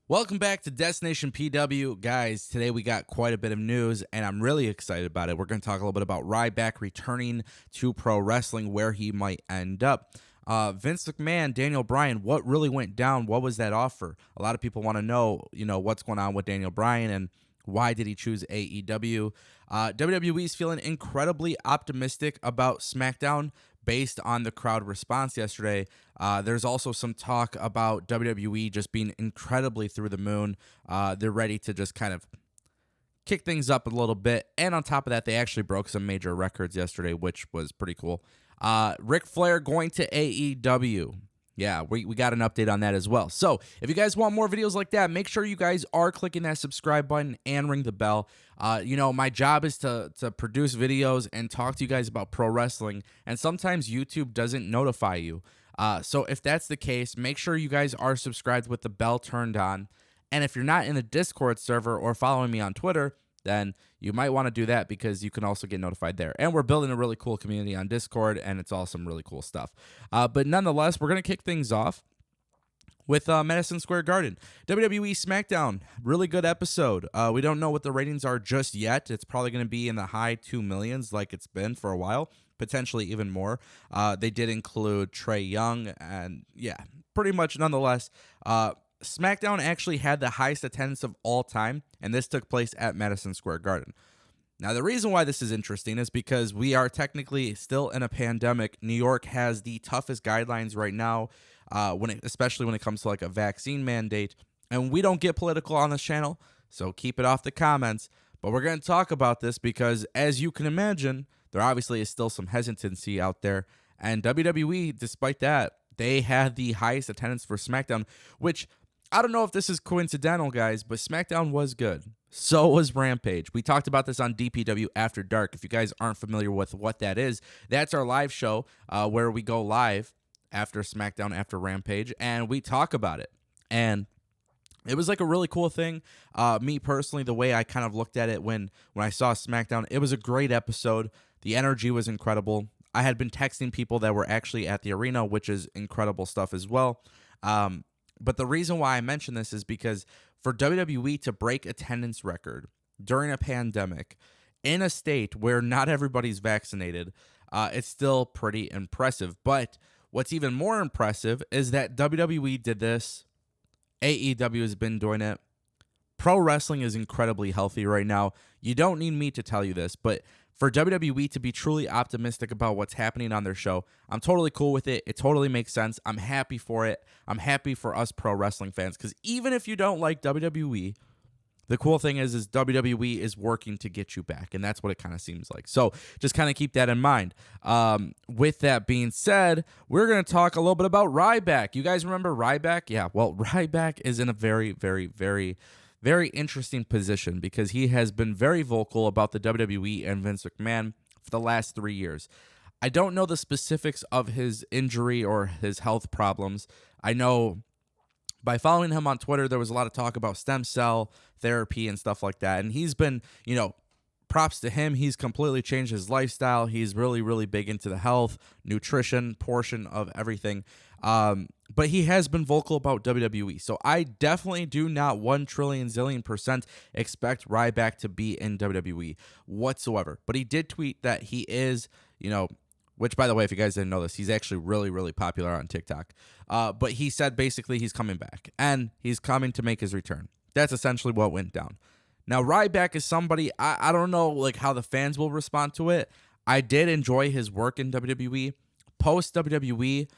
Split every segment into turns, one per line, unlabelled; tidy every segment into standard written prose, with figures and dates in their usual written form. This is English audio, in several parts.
Welcome back to Destination PW. Guys, today we got quite a bit of news, and I'm really excited about it. We're going to talk a little bit about Ryback returning to pro wrestling, where he might end up. Vince McMahon, Daniel Bryan, what really went down? What was that offer? A lot of people want to know, what's going on with Daniel Bryan and why did he choose AEW? WWE is feeling incredibly optimistic about SmackDown based on the crowd response yesterday. There's also some talk about WWE just being incredibly through the moon. They're ready to just kind of kick things up a little bit. And on top of that, they actually broke some major records yesterday, which was pretty cool. Ric Flair going to AEW. Yeah, we got an update on that as well. So if you guys want more videos like that, make sure you guys are clicking that subscribe button and ring the bell. My job is to produce videos and talk to you guys about pro wrestling, and sometimes YouTube doesn't notify you. So if that's the case, make sure you guys are subscribed with the bell turned on. And if you're not in a Discord server or following me on Twitter, then you might want to do that because you can also get notified there. And we're building a really cool community on Discord, and it's all some really cool stuff. But nonetheless, we're going to kick things off with Madison Square Garden. WWE Smackdown, really good episode. We don't know what the ratings are just yet. It's probably going to be in the high 2 millions like it's been for a while, potentially even more. They did include Trey Young, and yeah, pretty much nonetheless, SmackDown actually had the highest attendance of all time, and this took place at Madison Square Garden. Now, the reason why this is interesting is because we are technically still in a pandemic. New York has the toughest guidelines right now, especially when it comes to like a vaccine mandate, and we don't get political on this channel, so keep it off the comments. But we're going to talk about this because, as you can imagine, there obviously is still some hesitancy out there, and WWE, despite that, they had the highest attendance for SmackDown, which I don't know if this is coincidental, guys, but SmackDown was good. So was Rampage. We talked about this on DPW After Dark. If you guys aren't familiar with what that is, that's our live show where we go live after SmackDown, after Rampage, and we talk about it. And it was like a really cool thing. Me personally, the way I kind of looked at it when I saw SmackDown, it was a great episode. The energy was incredible. I had been texting people that were actually at the arena, which is incredible stuff as well. But the reason why I mention this is because for WWE to break attendance record during a pandemic in a state where not everybody's vaccinated, it's still pretty impressive. But what's even more impressive is that WWE did this. AEW has been doing it. Pro wrestling is incredibly healthy right now. You don't need me to tell you this, but for WWE to be truly optimistic about what's happening on their show, I'm totally cool with it. It totally makes sense. I'm happy for it. I'm happy for us pro wrestling fans, because even if you don't like WWE, the cool thing is WWE is working to get you back, and that's what it kind of seems like. So just kind of keep that in mind. With that being said, we're going to talk a little bit about Ryback. You guys remember Ryback? Yeah, well, Ryback is in a very, very, very interesting position because he has been very vocal about the WWE and Vince McMahon for the last 3 years. I don't know the specifics of his injury or his health problems. I know by following him on Twitter, there was a lot of talk about stem cell therapy and stuff like that. And he's been, props to him. He's completely changed his lifestyle. He's really, really big into the health, nutrition portion of everything. But he has been vocal about WWE. So I definitely do not 1 trillion zillion % expect Ryback to be in WWE whatsoever. But he did tweet that he is, which, by the way, if you guys didn't know this, he's actually really, really popular on TikTok. But he said basically he's coming back and he's coming to make his return. That's essentially what went down. Now, Ryback is somebody, I don't know like how the fans will respond to it. I did enjoy his work in WWE. Post WWE,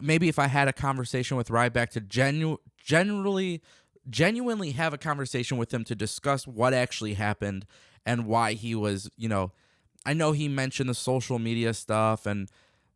maybe if I had a conversation with Ryback to genuinely have a conversation with him to discuss what actually happened and why he was, I know he mentioned the social media stuff,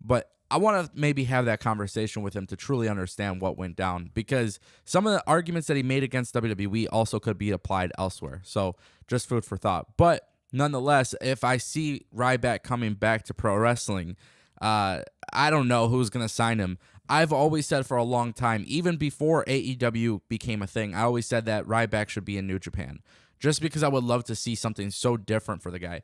but I want to maybe have that conversation with him to truly understand what went down, because some of the arguments that he made against WWE also could be applied elsewhere. So just food for thought. But nonetheless, if I see Ryback coming back to pro wrestling, I don't know who's going to sign him. I've always said for a long time, even before AEW became a thing, I always said that Ryback should be in New Japan, just because I would love to see something so different for the guy.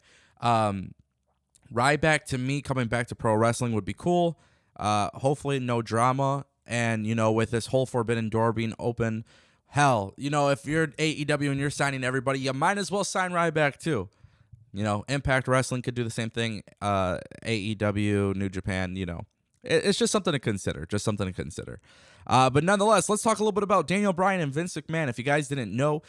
Ryback, to me, coming back to pro wrestling would be cool. Hopefully no drama. And, with this whole Forbidden Door being open, Hell, if you're AEW and you're signing everybody, you might as well sign Ryback too. Impact Wrestling could do the same thing. AEW, New Japan, it's just something to consider. Just something to consider. But nonetheless, let's talk a little bit about Daniel Bryan and Vince McMahon. If you guys didn't know,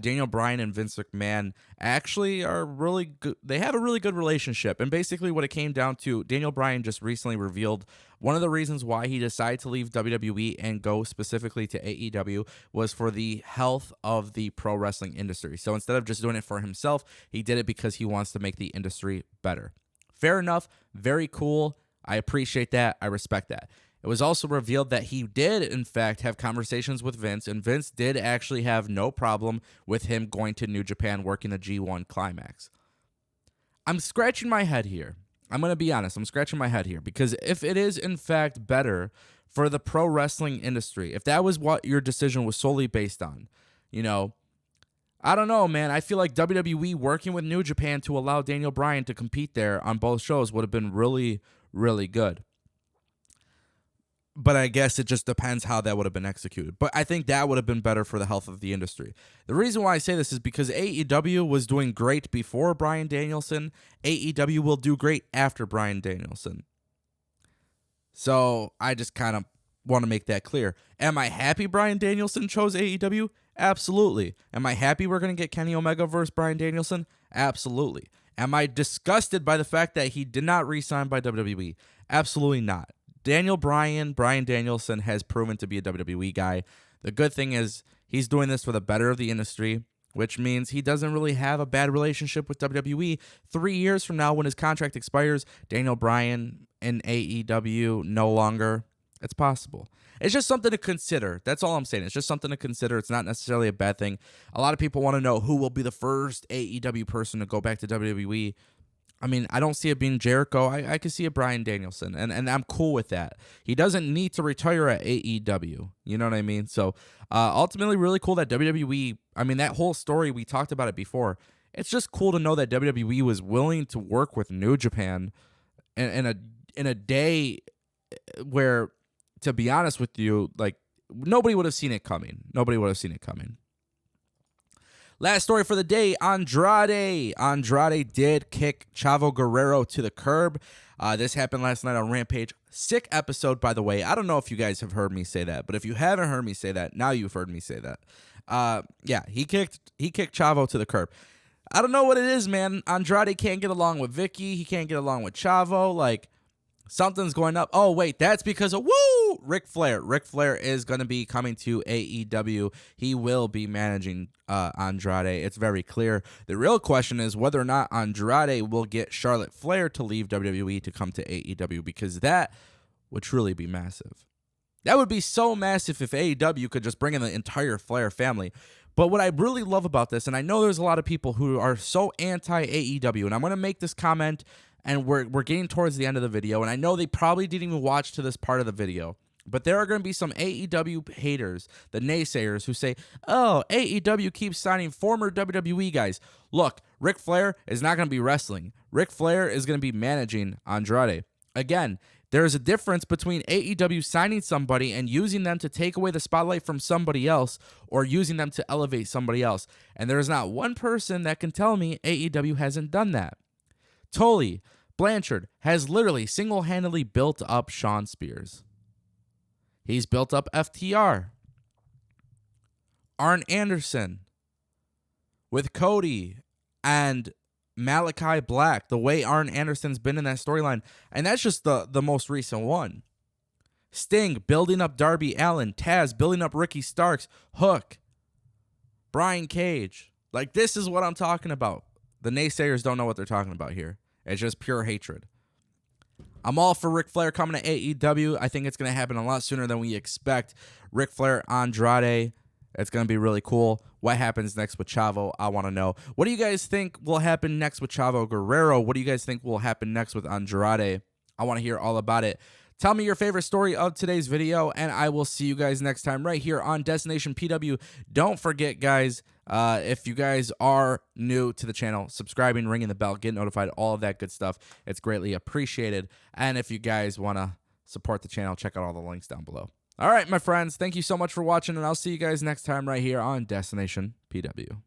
Daniel Bryan and Vince McMahon actually are really good. They have a really good relationship. And basically what it came down to, Daniel Bryan just recently revealed one of the reasons why he decided to leave WWE and go specifically to AEW was for the health of the pro wrestling industry. So instead of just doing it for himself, he did it because he wants to make the industry better. Fair enough. Very cool. I appreciate that. I respect that. It was also revealed that he did, in fact, have conversations with Vince, and Vince did actually have no problem with him going to New Japan working the G1 Climax. I'm scratching my head here. I'm going to be honest. I'm scratching my head here because if it is, in fact, better for the pro wrestling industry, if that was what your decision was solely based on, I don't know, man. I feel like WWE working with New Japan to allow Daniel Bryan to compete there on both shows would have been really, really good. But I guess it just depends how that would have been executed. But I think that would have been better for the health of the industry. The reason why I say this is because AEW was doing great before Bryan Danielson. AEW will do great after Bryan Danielson. So I just kind of want to make that clear. Am I happy Bryan Danielson chose AEW? Absolutely. Am I happy we're going to get Kenny Omega versus Bryan Danielson? Absolutely. Am I disgusted by the fact that he did not re-sign by WWE? Absolutely not. Bryan Danielson has proven to be a WWE guy. The good thing is he's doing this for the better of the industry, which means he doesn't really have a bad relationship with WWE. 3 years from now, when his contract expires, Daniel Bryan in AEW no longer. It's possible. It's just something to consider. That's all I'm saying. It's just something to consider. It's not necessarily a bad thing. A lot of people want to know who will be the first AEW person to go back to WWE. I mean, I don't see it being Jericho. I can see it Bryan Danielson, and I'm cool with that. He doesn't need to retire at AEW. You know what I mean? So ultimately, really cool that WWE, I mean, that whole story, we talked about it before. It's just cool to know that WWE was willing to work with New Japan in a day where, to be honest with you, like, nobody would have seen it coming. Nobody would have seen it coming. Last story for the day, Andrade. Andrade did kick Chavo Gurerrero to the curb. This happened last night on Rampage. Sick episode, by the way. I don't know if you guys have heard me say that, but if you haven't heard me say that, now you've heard me say that. Yeah, he kicked Chavo to the curb. I don't know what it is, man. Andrade can't get along with Vicky. He can't get along with Chavo. Like, something's going up. Oh, wait, that's because of, Ric Flair. Ric Flair is going to be coming to AEW. He will be managing Andrade. It's very clear. The real question is whether or not Andrade will get Charlotte Flair to leave WWE to come to AEW, because that would truly be massive. That would be so massive if AEW could just bring in the entire Flair family. But what I really love about this, and I know there's a lot of people who are so anti-AEW, and I'm going to make this comment, and we're getting towards the end of the video, and I know they probably didn't even watch to this part of the video, but there are going to be some AEW haters, the naysayers, who say, oh, AEW keeps signing former WWE guys. Look, Ric Flair is not going to be wrestling. Ric Flair is going to be managing Andrade. Again, there is a difference between AEW signing somebody and using them to take away the spotlight from somebody else, or using them to elevate somebody else. And there is not one person that can tell me AEW hasn't done that. Tully Blanchard has literally single-handedly built up Shawn Spears. He's built up FTR. Arn Anderson with Cody and Malachi Black, the way Arn Anderson's been in that storyline, and that's just the most recent one. Sting building up Darby Allin, Taz building up Ricky Starks, Hook, Brian Cage. Like, this is what I'm talking about. The naysayers don't know what they're talking about here. It's just pure hatred. I'm all for Ric Flair coming to AEW. I think it's going to happen a lot sooner than we expect. Ric Flair, Andrade, it's going to be really cool. What happens next with Chavo? I want to know. What do you guys think will happen next with Chavo Gurerrero? What do you guys think will happen next with Andrade? I want to hear all about it. Tell me your favorite story of today's video, and I will see you guys next time right here on Destination PW. Don't forget, guys, if you guys are new to the channel, subscribing, ringing the bell, get notified, all of that good stuff. It's greatly appreciated. And if you guys want to support the channel, check out all the links down below. All right, my friends, thank you so much for watching, and I'll see you guys next time right here on Destination PW.